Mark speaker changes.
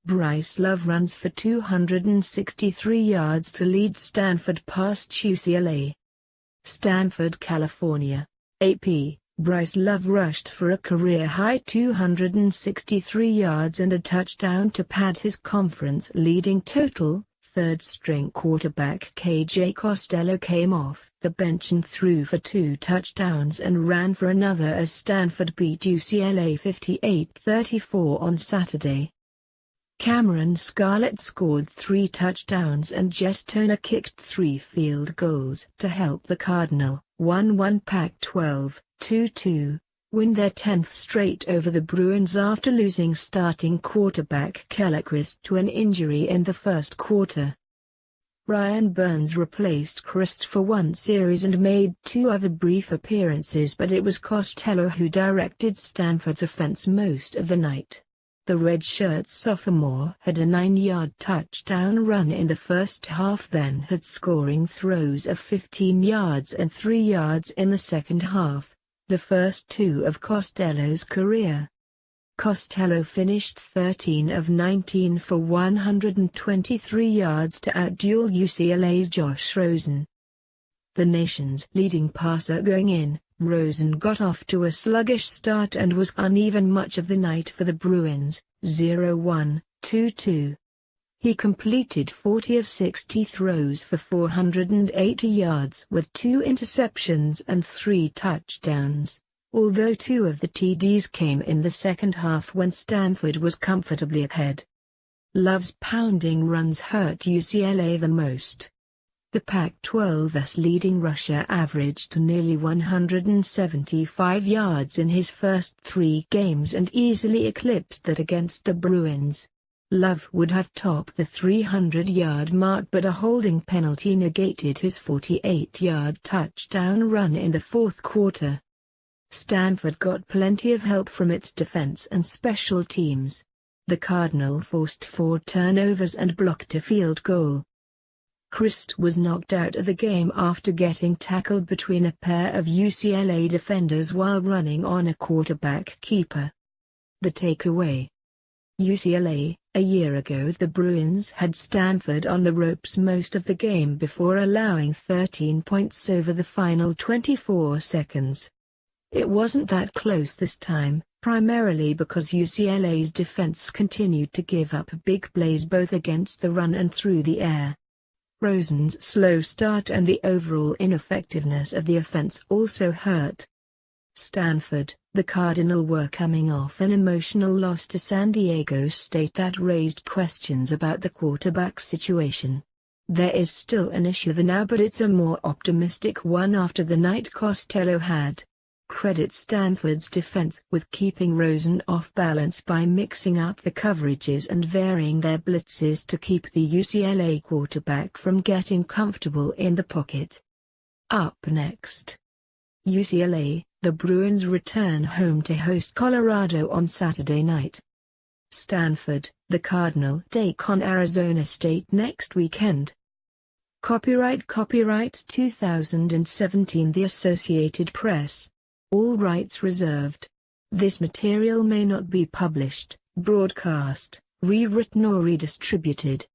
Speaker 1: Bryce Love runs for 263 yards to lead Stanford past UCLA. Stanford, California. AP, Bryce Love rushed for a career-high 263 yards and a touchdown to pad his conference-leading total. Third-string quarterback KJ Costello came off the bench and threw for 2 touchdowns and ran for another as Stanford beat UCLA 58-34 on Saturday. Cameron Scarlett scored 3 touchdowns and Jet Toner kicked 3 field goals to help the Cardinal, 1-1 Pac-12, 2-2, win their 10th straight over the Bruins after losing starting quarterback Keller Chryst to an injury in the first quarter. Ryan Burns replaced Chryst for one series and made 2 other brief appearances, but it was Costello who directed Stanford's offense most of the night. The redshirt sophomore had a 9-yard touchdown run in the first half, then had scoring throws of 15 yards and 3 yards in the second half, the first 2 of Costello's career. Costello finished 13 of 19 for 123 yards to outduel UCLA's Josh Rosen. The nation's leading passer going in, Rosen got off to a sluggish start and was uneven much of the night for the Bruins, 0-1, 2-2. He completed 40 of 60 throws for 480 yards with 2 interceptions and 3 touchdowns, although 2 of the TDs came in the second half when Stanford was comfortably ahead. Love's pounding runs hurt UCLA the most. The Pac-12's leading rusher averaged nearly 175 yards in his first 3 games and easily eclipsed that against the Bruins. Love would have topped the 300-yard mark, but a holding penalty negated his 48-yard touchdown run in the fourth quarter. Stanford got plenty of help from its defense and special teams. The Cardinal forced 4 turnovers and blocked a field goal. Chryst was knocked out of the game after getting tackled between a pair of UCLA defenders while running on a quarterback keeper. The takeaway: UCLA, a year ago the Bruins had Stanford on the ropes most of the game before allowing 13 points over the final 24 seconds. It wasn't that close this time, primarily because UCLA's defense continued to give up big plays both against the run and through the air. Rosen's slow start and the overall ineffectiveness of the offense also hurt. Stanford, the Cardinal, were coming off an emotional loss to San Diego State that raised questions about the quarterback situation. There is still an issue there now, but it's a more optimistic one after the night Costello had. Credit Stanford's defense with keeping Rosen off balance by mixing up the coverages and varying their blitzes to keep the UCLA quarterback from getting comfortable in the pocket. Up next, UCLA, the Bruins return home to host Colorado on Saturday night. Stanford, the Cardinal take on Arizona State next weekend. Copyright 2017 The Associated Press. All rights reserved. This material may not be published, broadcast, rewritten or redistributed.